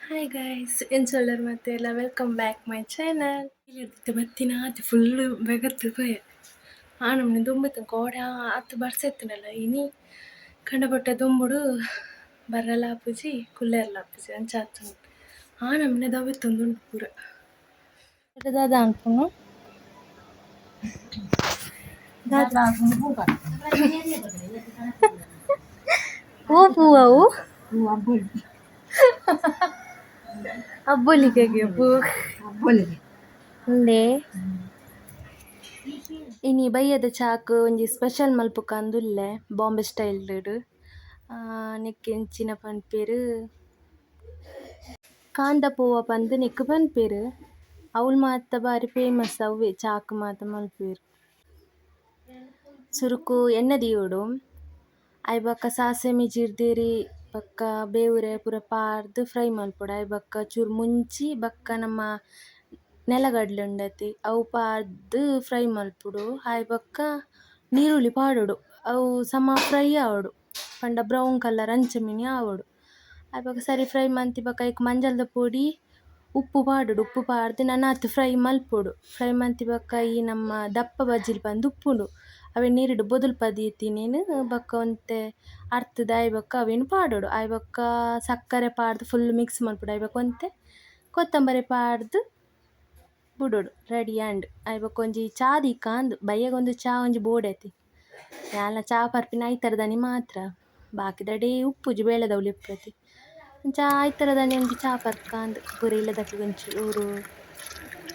Hi guys ಇನ್ಸೊಲ್ಲರ್ ಮತ್ತೆ ಎಲ್ಲ welcome back my channel ಇಲ್ಲಿರ್ತಿತ್ತು ಬತ್ತಿನ ಆತು ಫುಲ್ಲು ಬೆಗತ್ತು ಭಯ ನಮ್ಮನೆ ದುಂಬತ್ತು ಗೋಡೆ ಆತು ಬರ್ಸೆತ್ತನಲ್ಲ ಇನಿ ಕಂಡಪಟ್ಟ ದುಂಬುಡು ಬರಲ್ಲ ಆಪುಜಿ ಕುಲ್ಲೆರ್ಲ ಆಪುಜಿ ಅಂಚಾತು ನಮ್ಮನೆ ದವ್ವೆತ್ತೊಂದು ಪೂರ ದಾದ ಅನ್ಪುನು ಓ ಪೂವು ಅಬ್ಬೊಲಿಗೆ ಪೂ ಉಂಡೆ ಇನಿ ಬಯ್ಯದ ಚಾಕ್ ಒಂಜಿ ಸ್ಪೆಷಲ್ ಮಲ್ಪುಕ ಅಂದುಲ್ಲೆ ಬಾಂಬೆ ಸ್ಟೈಲ್ ನೆಕ್ ಎಂಚಿನ ಪನ್ಪೇರು ಕಾಂದ ಪೂವ ಪಂದ್ ನೆಕ್ ಪನ್ಪೇರು ಅವ್ಲು ಮಾತ ಬಾರಿ ಫೇಮಸ್ ಅವ್ವೆ ಚಾಕ್ ಮಾತ ಮಲ್ಪೇರು ಸುರುಕು ಎಣ್ಣೆ ದೀವೊಡು ಅಯ್ ಬೊಕ್ಕ ಸಾಸೆಮಿ ಜೀರ್ದೇರಿ ಬೊಕ್ಕ ಬೇವುರೆ ಪೂರ ಪಾರ್ದ್ ಫ್ರೈ ಮಲ್ಪೊಡು ಅಯ್ ಬೊಕ್ಕ ಚೂರು ಮುಂಚಿ ಬೊಕ್ಕ ನಮ್ಮ ನೆಲಗಡ್ಲೆ ಉಂಡತೆ ಅವು ಪಾರ್ದ್ ಫ್ರೈ ಮಲ್ಪೊಡು ಅಯ್ ಬೊಕ್ಕ ನೀರುಳ್ಳಿ ಪಾಡೊಡು ಅವು ಸಮ ಫ್ರೈ ಆವೊಡು ಪಂಡ ಬ್ರೌನ್ ಕಲರ್ ಅಂಚೆಮಿನಿ ಆವೊಡು ಅಯ್ ಬೊಕ್ಕ ಸರಿ ಫ್ರೈ ಮಂತಿ ಬೊಕ್ಕ ಐಕ್ ಮಂಜಲ್ದ ಪೊಡಿ ಉಪ್ಪು ಪಾಡೊಡು ಉಪ್ಪು ಪಾರ್ದ್ ನನಾತ್ ಫ್ರೈ ಮಲ್ಪೊಡು ಫ್ರೈ ಮಂತಿ ಬೊಕ್ಕ ಈ ನಮ್ಮ ದಪ್ಪ ಬಜ್ಜಿಲ್ ಪಂದ್ ಉಪ್ಪುಂಡು ಅವೆ ನೀರುಡು ಬೊದುಲ್ ಪದಿಯತಿನೇನು ಬೊಕ್ಕ ಒಂತೆ ಅರ್ತುದು ಅಯ್ ಬೊಕ್ಕ ಅವೆನ್ ಪಾಡೊಡು ಅಯ್ ಬೊಕ್ಕ ಸಕ್ಕರೆ ಪಾರ್ದ್ ಫುಲ್ ಮಿಕ್ಸ್ ಮಲ್ಪೊಡು ಅಯ್ ಬೊಕ್ಕ ಒಂತೆ ಕೊತ್ತಂಬರಿ ಪಾರ್ದ್ ಬುಡೊಡು ರೆಡಿ ಆಂಡ್ ಅಯ್ ಬೊಕ್ಕ ಒಂಜಿ ಚಾ ದೀಕಾಂದ್ ಬಯ್ಯಗೊಂದು ಚಾ ಒಂಜಿ ಬೋಡೈತಿ ಯಾನ್ಲ ಚಾ ಪರ್ಪಿನ ಐತರದನಿ ಮಾತ್ರ ಬಾಕಿದಡೆ ಉಪ್ಪುಜಿ ಬೇಳೆದವುಲು ಇಪ್ಪುಜಿ ಅಂಚ ಐತರದನಿ ಒಂಜಿ ಚಾ ಪರ್ಕಾಂದ್ ಪೂರ ಇಲ್ಲದಕ್ಲೆ ಒಂಚೂರು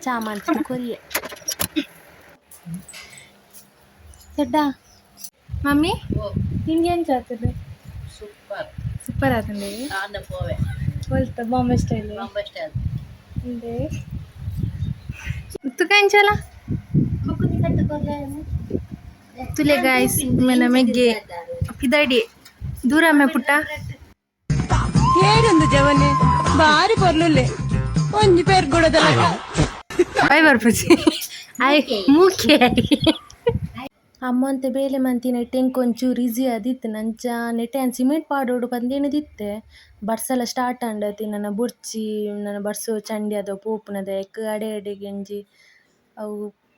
ಚಾ ಮಲ್ಪುದು ಕೊರಿಯೆ చెడ్డా మమ్మీ ఇంకేం చేస్తుంది సూపర్ అవుతుంది పోల్తా బాంబే స్టైల్ అంటే ఉత్తుకాయించాలా ತುಲೆ ಗಾಯ್ಸ್ ಮನ ಮೆಗ್ಗೆ ಕಿದಡಿ ದೂರ ಮೆ ಪುಟ್ಟ ಹೇಗೊಂದು ಜವನೆ ಬಾರಿ ಬರ್ಲುಲ್ಲೆ ಒಂಜಿ ಪೇರ್ ಕೊಡೋದಲ್ಲ ಬೈ ಬರ್ಪುಜಿ ಆಯ್ ಮೂಕೆ ಅಮ್ಮ ಅಂತ ಬೇಲೆ ಮಂತಿನ ಟೆಂಕ್ ಒಂಚೂರು ಈಸಿ ಆದಿತ್ತು ನಂಚ ನೆಟ್ಟೆ ಸಿಮೆಂಟ್ ಪಾಡೋಡು ಪಂದೇನದಿತ್ತೆ ಬರ್ಸಲ ಸ್ಟಾರ್ಟ್ ಆಂಡತಿ ನನ್ನ ಬುರ್ಚಿ ನನ್ನ ಬರ್ಸೋ ಚಂಡಿ ಅದ ಪೋಪುನದ ಎಕ್ ಅಡೆ ಅಡೆ ಗೆಂಜಿ ಅವು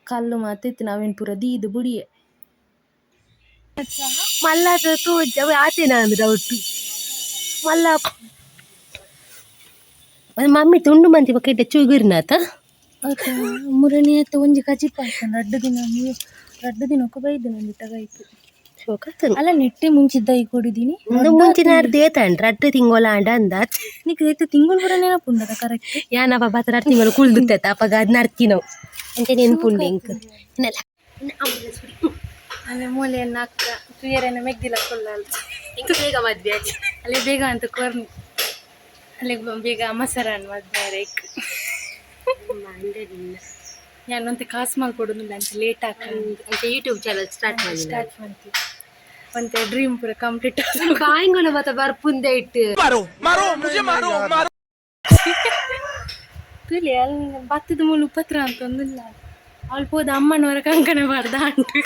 ಕಲ್ಲು ಮಾತಿತ್ತು ನಾವೇನು ಪೂರ ದೀದು ಬುಡಿಯೆ ಮಲ್ಲ ತೂಜ ಆತೇನ ಅಂದ್ರೆ ಡೌಟು ಮಲ್ಲ ಮಮ್ಮಿ ತುಂಡು ಮಂತಿ ಬಕೆಟ್ ಚೂಗಿರ್ನಾತ ಮುರಣಿ ಆತ ಒಂಜಿ ಕಜಿಪ್ ಆಯ್ತಾನ ರಡ್ಡು ದಿನಕ್ಕೆ ಬೈದು ನಂದು ತಗಾಯ್ತು ಅಲ್ಲ ನೆಟ್ಟೆ ಮುಂಚಿದ್ದ ಈ ಕೊಡಿದೀನಿ ಮುಂಚಿನ ದೇತಾಂಡ್ರ ಅಡ್ಡ ತಿಂಗೋಲ ಅಂಡ ಅಂದಾತ್ ನೀಕ್ ಐತೆ ತಿಂಗಳು ಕೂಡ ನೆನಪುಂಡದ ಕರೆಕ್ಟ್ ಯಾನಪ್ಪ ಬಾತರ ತಿಂಗಳು ಕುಳ್ದುತ್ತ ಅಪ್ಪಗ ಅದ್ ನರ್ಕಿನೋ ಅಂತ ನೆನ್ಪುಂಡೆ ಇಂಕ್ ಅಲ್ಲೇ ಮೂಲೆಯನ್ನು ಅಕ್ಕ ಕ್ಲಿಯರನ್ನು ಮೆಗ್ದಿಲ್ಲ ಕೊಲ್ಲಲ್ಲ ಇಂಕ ಬೇಗ ಮದ್ವೆ ಆಚೆ ಅಲ್ಲೇ ಬೇಗ ಅಂತ ಕೊರ್ನಿ ಅಲ್ಲೇ ಬೇಗ ಮಸರನ್ ಮದ್ವೆ ರೇಕ್ ഞാനൊന്ന് ಕಾಸು ಮಾಡ್ಕೊಡೋದಿಲ್ಲ ಅಂತ ಲೇಟ್ ಅಂತ ಯೂಟ್ಯೂಬ್ ಚಾನಲ್ ಸ್ಟಾರ್ಟ್ ಮಾಡ್ತೀವಿ ಒಂತೆ ಡ್ರೀಮ್ ಪೂರ ಕಂಪ್ಲೀಟ್ ಕಾಯಿಂಗೋಲ ಮತ್ತೆ ಬರ್ಪುಂದೆ ಇಟ್ಟು ತುಲಿ ಅಲ್ಲಿ ಭತ್ತದ ಮೂಲ ಉಪತ್ರ ಅಂತ ಒಂದಿಲ್ಲ ಅವಳು ಹೋದ ಅಮ್ಮನವರ ಕಂಕಣ ಮಾಡ್ದ ಅಂಟು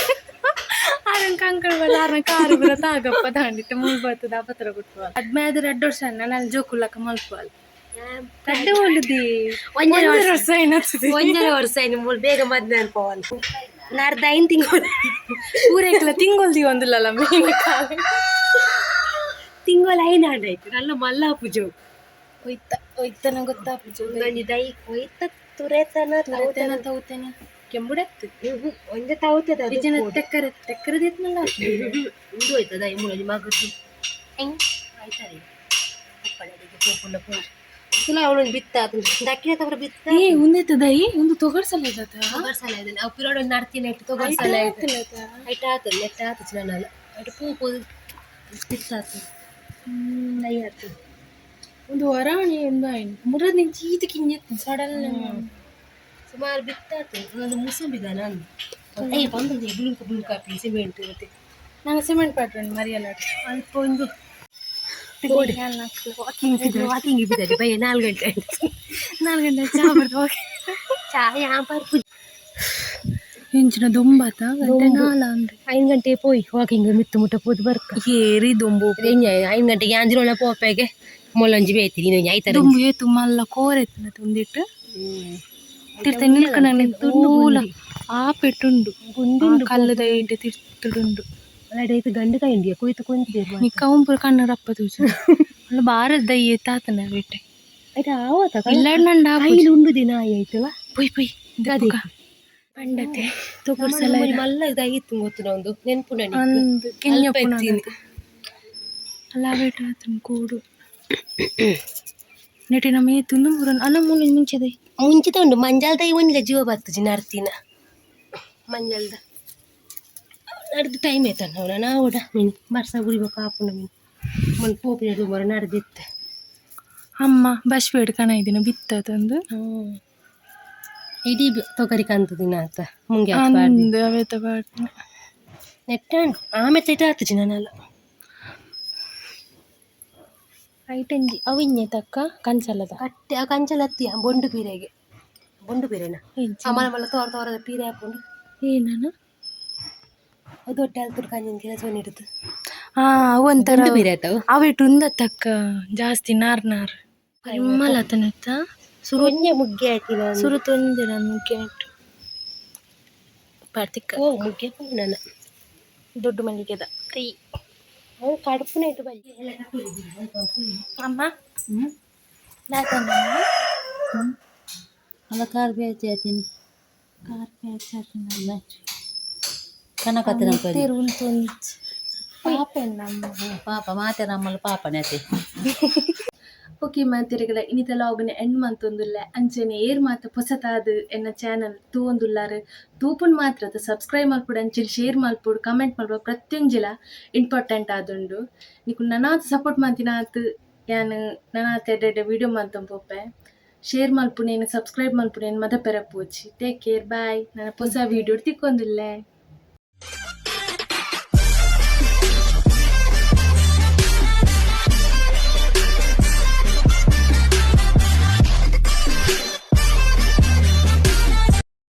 ಅದನ್ನ ಕಂಕಣ ಬಲ್ಲ ಆರನ ಕಾರು ಬರ ತಾಗಪ್ಪ ತಾಂಡಿತ್ತೆ ಮೂಲ್ ಬರ್ತದ ಅಪತ್ರ ಕೊಟ್ಟು ಅದ್ಮೇಲೆ 2 ವರ್ಷ ನಾನು ಜೋಕುಲ್ಲಕ ಮಲ್ಪಲ್ ಕಡ್ಡೆ ಹೊಲಿದಿ ಒಂದರ ವರ್ಷ ಇನ್ನು ಮೂಲ್ ಬೇಗ ಮದ್ವೆ ಅನ್ಕೋವಲ್ ನಾರ್ದ 5 ತಿಂಗಳು ಊರೇಕಲ ತಿಂಗೊಲ್ದಿ ಒಂದಿಲ್ಲಲ್ಲ ಮೇಗೆ ಕಾಲ ತಿಂಗಳು 5 ಆಯ್ತು ನನ್ನ ಮಲ್ಲ ಪೂಜೆ ಒಯ್ತನ ಗೊತ್ತಾ ಪೂಜೆ ದೈ ಒಯ್ತ ತುರೇತನ ತೌತೇನೆ ಕೆಂಬುಡತ್ತು ಒಂದೇ ತೌತದ ಜನ ತೆಕ್ಕರದಿತ್ನಲ್ಲ ಇದು ಹೋಯ್ತದ ಮೂಲ ಮಗು ಆಯ್ತಾರೆ ತುಲ ಅವಳು ಬಿತ್ತ ದಕ್ಕಿನ ತವರ ಬಿತ್ತ ಉಂದೈತದೈ ಒಂದು ತೊಗರ್ಸಲ್ಲ ತೊಗರ್ಸಲ ಇದೆ ನಾವು ಪಿರೋಡ್ ಒಂದು ನಡ್ತೀನಿ ಇಟ್ಟು ತೊಗರ್ಸಲ ಐಟ್ ಆತು ನೆಟ್ ಆತು ಚಿನ್ನಲ್ಲ ಐಟ್ ಪೂ ಬಿತ್ತಾತು ಆಯ್ತು ಒಂದು ವರಾಣಿ ಒಂದು ಆಯ್ತು ಮುರದ ನಿಂಚಿ ಈತ ಕಿಂಜಿತ್ತು ಸಡನ್ ಸುಮಾರು ಬಿತ್ತಾತು ಒಂದು ಮುಸಂಬಿದ ನಾನು ಬಂದಿದೆ ಬುಳುಕಾಪಿ ಸಿಮೆಂಟ್ ಇರುತ್ತೆ ನಾನು ಸಿಮೆಂಟ್ ಪಾಟ್ಕೊಂಡು ಮರಿಯಲ್ಲ ಅಲ್ಪ ಒಂದು ವಾಕಿಂಗ್ ಇದ್ದಾರೆ ಬೈ 4 ಗಂಟೆ ಚಾ ಬರ್ದು ಚಾ ಯಾಪು ಹೆಂಚಿನ ದೊಂಬಾತ ಗಂಟೆ 4 ಅಂದ್ರೆ 5 ಗಂಟೆ ಪೋಯ್ ವಾಕಿಂಗ್ ಮಿತ್ತು ಮುಟ್ಟ ಪೋದು ಬರ್ಕ ಏರಿ ದೊಂಬು 5 ಗಂಟೆಗೆ ಅಂಜಿರೋಳ ಪೋಪೆಗೆ ಮೊಲೊಂಜಿ ಬೇಯ್ತಿ ನೀನು ಐತರ ದುಂಬು ಏತು ಮಲ್ಲ ಕೋರೆತ್ನ ತುಂದಿಟ್ಟು ತಿರ್ತ ನಿಲ್ಕನ ತೂಲ ಆ ಪೆಟ್ಟುಂಡು ಗುಂಡುಂಡು ಕಲ್ಲದ ಏಟೆ ತಿರ್ತುಡುಂಡು ಅಡೈತು ಗಂಡು ಕೈ ಇಂಡಿಯ ಕುಯ್ತು ಕುಂತಿರು ನಿಕ್ಕ ಉಂಪುರ ಕಣ್ಣ ರಪ್ಪ ತೂಜು ಅಲ್ಲ ಭಾರತ ದಯ್ಯ ತಾತನ ಬೇಟೆ ಆಯ್ತಾ ಆವತ್ತ ಇಲ್ಲ ನಂಡ ಐಲು ಉಂಡು ದಿನ ಆಯ್ತವ ಪೊಯ್ ಪೊಯ್ ದಪ್ಪುಗ ಪಂಡತೆ ತೋಪುರ್ಸಲ ಮಲ್ಲ ಇದಾಗಿತ್ತು ಗೊತ್ತು ಒಂದು ನೆನ್ಪು ನನಗೆ ಅಂದು ಕೆಂಜಪ್ಪುನ ಅಲ್ಲ ಬೇಟ ಆತನ ಕೂಡು ನೆಟಿನ ಮೇತುಂದು ಮುರನ್ ಅಲ್ಲ ಮೂಲ ಮುಂಚೆದೆ ಮುಂಚಿತ ಉಂಡು ಮಂಜಾಲ್ದ ಇವನಿಗೆ ಜೀವ ಬರ್ತಜಿ ನಡ್ತೀನ ಮಂಜಾಲ್ದ ನಡೆದು ಟೈಮ್ ಆಯ್ತಾನ ಅವನ ನಾವುಡ ಮೀನು ಬರ್ಸ ಗುರಿಬೇಕು ಹಾಪುಂಡ ಮೀನು ಮನ್ ಪೋಪಿನ ಬರ ನಡೆದಿತ್ತೆ ಅಮ್ಮ ಬಸ್ ಬೇಡ ಕಣ ಇದೀನ ಬಿತ್ತದಂದು ಇಡೀ ತೊಗರಿ ಕಂತು ದಿನ ಆತ ಮುಂಗೆ ಅಂದು ಅವೇ ತಗೊಳ್ತೀನಿ ನೆಟ್ಟ ಆಮೇಲೆ ತೆಟ ಆತಜಿ ನಾನೆಲ್ಲ ಐಟಂಜಿ ಅವಿನ್ಯ ತಕ್ಕ ಕಂಚಲದ ಕಟ್ಟೆ ಆ ಕಂಚಲ ಹತ್ತಿಯ ಬೊಂಡು ಪೀರೆಗೆ ಬೊಂಡು ಪೀರೆನ ಮಲ ಮಲ ತೋರದ ಪೀರೆ ಹಾಕೊಂಡು ಏನನ ಅದು ದೊಡ್ಡ ಅಲ್ತುಡ್ ಕಂಜಿನ ಕೆಲಸ ಇಡುದು ಒಂಥರ ಬೊಂಡು ಪೀರೆ ಆಯ್ತಾವು ಅವಿಟ್ಟು ಉಂದ ತಕ್ಕ ಜಾಸ್ತಿ ನಾರ್ ನಾರ್ ಮಲತನತ್ತ ಸುರುಂಜೆ ಮುಗ್ಗೆ ಆಯ್ತಿನ ಸುರು ತೊಂದೆ ನಾನು ಮುಖ್ಯ ಪಾರ್ತಿಕ ಓ ಮುಗ್ಗೆ ನನ್ನ ದೊಡ್ಡ ಮಲ್ಲಿಗೆದ ಕೈ ಅವ್ನು ಕಡುಪುನ ಇಟ್ಟು ಬಜ್ಜಿ ಅಮ್ಮ ಅಲ್ಲ ಕಾರ್ ಬೇಚ ಆಯ್ತೀನಿ ಕನಕತ್ತಿನ ಪಾಪ ಮಾತೆ ನಮ್ಮಲ್ಲಿ ಪಾಪನೇ ಆಯ್ತಿ ಓಕೆ ಮಾತಿರಿಗಳ ಇನ್ನಿತ ಲಾಗ್ನ ಎಂಡ್ ಮಂತೊಂದುಲ್ಲೆ ಅಂಚನೆ ಏರ್ ಮಾತ ಪೊಸತಾದ್ ಎನ್ನ ಚಾನಲ್ ತೂವೊಂದುಲ್ಲಾರು ತೂಪುನ್ ಮಾತ್ರ ಸಬ್ಸ್ಕ್ರೈಬ್ ಮಲ್ಪುಡು ಅಂಚೆಲಿ ಶೇರ್ ಮಲ್ಪುಡು ಕಮೆಂಟ್ ಮಲ್ಪುಡು ಪ್ರತಿಯೊಂಜಿಲ ಇಂಪಾರ್ಟೆಂಟ್ ಆದುಂಡು ನಿಕು ನನಾತ್ ಸಪೋರ್ಟ್ ಮಂತಿನಾತ್ ಯಾನ್ ನನಾತ್ ಎಡ್ಡೆ ವಿಡಿಯೋ ಮಂತೊಂ ಪೋಪೆ ಶೇರ್ ಮಲ್ಪುನೇನು ಸಬ್ಸ್ಕ್ರೈಬ್ ಮಲ್ಪುನೇನು ಮದ ಪೆರಪೋಚಿ ಟೇಕ್ ಕೇರ್ ಬಾಯ್ ನನ್ನ ಹೊಸ ವಿಡಿಯೋ ತಿಕ್ಕೊಂದುಲ್ಲೆ.